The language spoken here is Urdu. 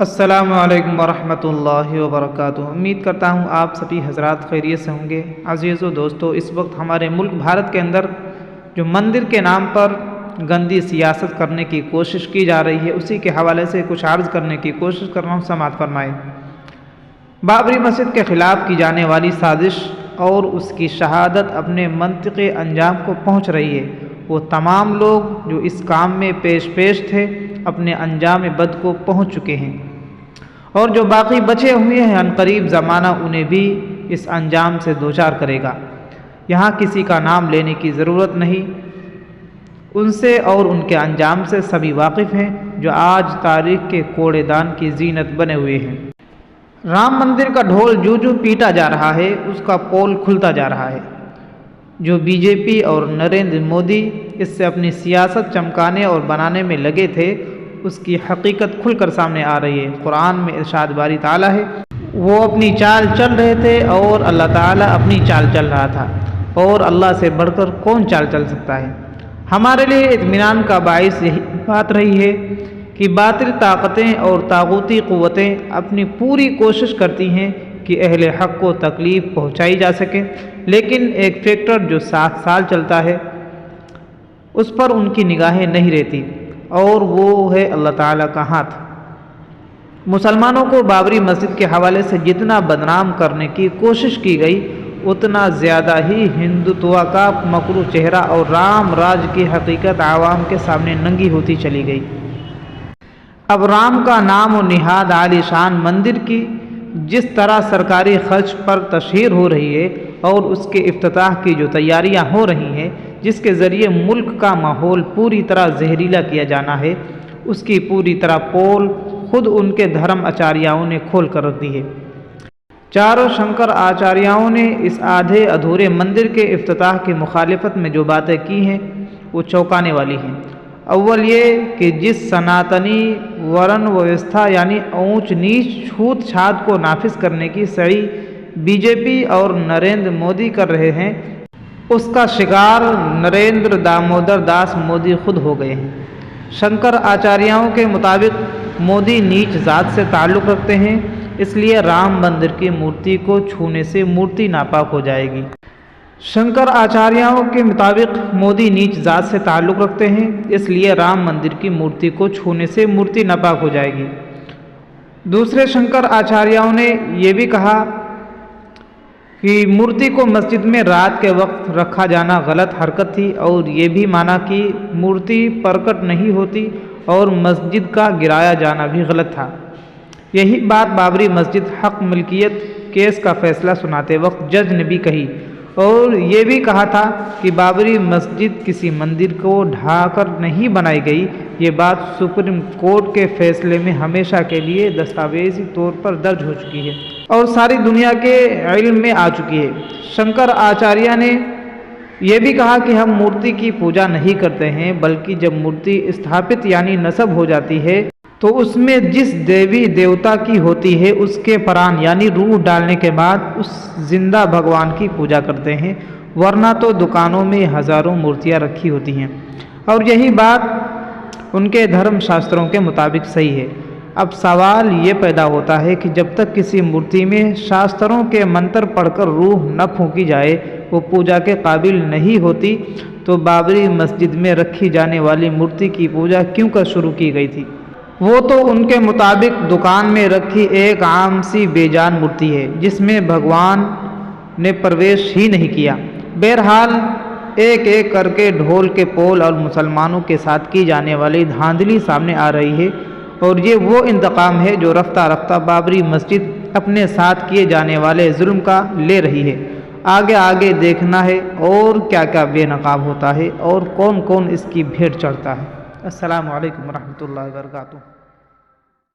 السلام علیکم ورحمۃ اللہ وبرکاتہ۔ امید کرتا ہوں آپ سبھی حضرات خیریت سے ہوں گے۔ عزیزو دوستو، اس وقت ہمارے ملک بھارت کے اندر جو مندر کے نام پر گندی سیاست کرنے کی کوشش کی جا رہی ہے، اسی کے حوالے سے کچھ عرض کرنے کی کوشش کر رہا ہوں، سماعت فرمائیں۔ بابری مسجد کے خلاف کی جانے والی سازش اور اس کی شہادت اپنے منطقی انجام کو پہنچ رہی ہے۔ وہ تمام لوگ جو اس کام میں پیش تھے اپنے انجام بد کو پہنچ چکے ہیں، اور جو باقی بچے ہوئے ہیں عنقریب زمانہ انہیں بھی اس انجام سے دوچار کرے گا۔ یہاں کسی کا نام لینے کی ضرورت نہیں، ان سے اور ان کے انجام سے سبھی واقف ہیں جو آج تاریخ کے کوڑے دان کی زینت بنے ہوئے ہیں۔ رام مندر کا ڈھول جو پیٹا جا رہا ہے، اس کا پول کھلتا جا رہا ہے۔ جو بی جے پی اور نریندر مودی اس سے اپنی سیاست چمکانے اور بنانے میں لگے تھے، اس کی حقیقت کھل کر سامنے آ رہی ہے۔ قرآن میں ارشاد باری تعالیٰ ہے، وہ اپنی چال چل رہے تھے اور اللہ تعالیٰ اپنی چال چل رہا تھا، اور اللہ سے بڑھ کر کون چال چل سکتا ہے۔ ہمارے لیے اطمینان کا باعث یہی بات رہی ہے کہ باطل طاقتیں اور طاغوتی قوتیں اپنی پوری کوشش کرتی ہیں کہ اہل حق کو تکلیف پہنچائی جا سکے، لیکن ایک فیکٹر جو 7 سال چلتا ہے اس پر ان کی نگاہیں نہیں رہتی، اور وہ ہے اللہ تعالیٰ کا ہاتھ۔ مسلمانوں کو بابری مسجد کے حوالے سے جتنا بدنام کرنے کی کوشش کی گئی، اتنا زیادہ ہی ہندوتوا کا مکروہ چہرہ اور رام راج کی حقیقت عوام کے سامنے ننگی ہوتی چلی گئی۔ اب رام کا نام و نہاد عالی شان مندر کی جس طرح سرکاری خرچ پر تشہیر ہو رہی ہے، اور اس کے افتتاح کی جو تیاریاں ہو رہی ہیں، جس کے ذریعے ملک کا ماحول پوری طرح زہریلا کیا جانا ہے، اس کی پوری طرح پول خود ان کے دھرم آچاریاؤں نے کھول کر رکھ دی ہے۔ چاروں شنکر آچاریاؤں نے اس آدھے ادھورے مندر کے افتتاح کی مخالفت میں جو باتیں کی ہیں وہ چونکانے والی ہیں۔ اول یہ کہ جس سناتنی ورن ویوستھا یعنی اونچ نیچ چھوت چھات کو نافذ کرنے کی سعی بی جے پی اور نریندر مودی کر رہے ہیں، اس کا شکار نریندر دامودر داس مودی خود ہو گئے ہیں۔ شنکر آچاریاؤں کے مطابق مودی نیچ ذات سے تعلق رکھتے ہیں، اس لیے رام مندر کی مورتی کو چھونے سے مورتی ناپاک ہو جائے گی۔ شنکر آچاریاؤں کے مطابق مودی نیچ ذات سے تعلق رکھتے ہیں، اس لیے رام مندر کی مورتی کو چھونے سے مورتی ناپاک ہو جائے گی۔ دوسرے شنکر آچاریاؤں نے یہ بھی کہا کہ مورتی کو مسجد میں رات کے وقت رکھا جانا غلط حرکت تھی، اور یہ بھی مانا کہ مورتی پرکٹ نہیں ہوتی اور مسجد کا گرایا جانا بھی غلط تھا۔ یہی بات بابری مسجد حق ملکیت کیس کا فیصلہ سناتے وقت جج نے بھی کہی، اور یہ بھی کہا تھا کہ بابری مسجد کسی مندر کو ڈھا کر نہیں بنائی گئی۔ یہ بات سپریم کورٹ کے فیصلے میں ہمیشہ کے لیے دستاویزی طور پر درج ہو چکی ہے اور ساری دنیا کے علم میں آ چکی ہے۔ شنکر آچاریہ نے یہ بھی کہا کہ ہم مورتی کی پوجا نہیں کرتے ہیں، بلکہ جب مورتی استھاپت یعنی نصب ہو جاتی ہے تو اس میں جس دیوی دیوتا کی ہوتی ہے اس کے پران یعنی روح ڈالنے کے بعد اس زندہ بھگوان کی پوجا کرتے ہیں، ورنہ تو دکانوں میں ہزاروں مورتیاں رکھی ہوتی ہیں، اور یہی بات ان کے دھرم شاستروں کے مطابق صحیح ہے۔ اب سوال یہ پیدا ہوتا ہے کہ جب تک کسی مورتی میں شاستروں کے منتر پڑھ کر روح نہ پھونکی جائے وہ پوجا کے قابل نہیں ہوتی، تو بابری مسجد میں رکھی جانے والی مورتی کی پوجا کیوں کر شروع کی گئی تھی؟ وہ تو ان کے مطابق دکان میں رکھی ایک عام سی بے جان مورتی ہے جس میں بھگوان نے پرویش ہی نہیں کیا۔ بہرحال ایک ایک کر کے ڈھول کے پول اور مسلمانوں کے ساتھ کی جانے والی دھاندلی سامنے آ رہی ہے، اور یہ وہ انتقام ہے جو رفتہ رفتہ بابری مسجد اپنے ساتھ کیے جانے والے ظلم کا لے رہی ہے۔ آگے دیکھنا ہے اور کیا کیا بے نقاب ہوتا ہے اور کون کون اس کی بھیٹ چڑھتا ہے۔ السلام علیکم ورحمۃ اللہ وبرکاتہ۔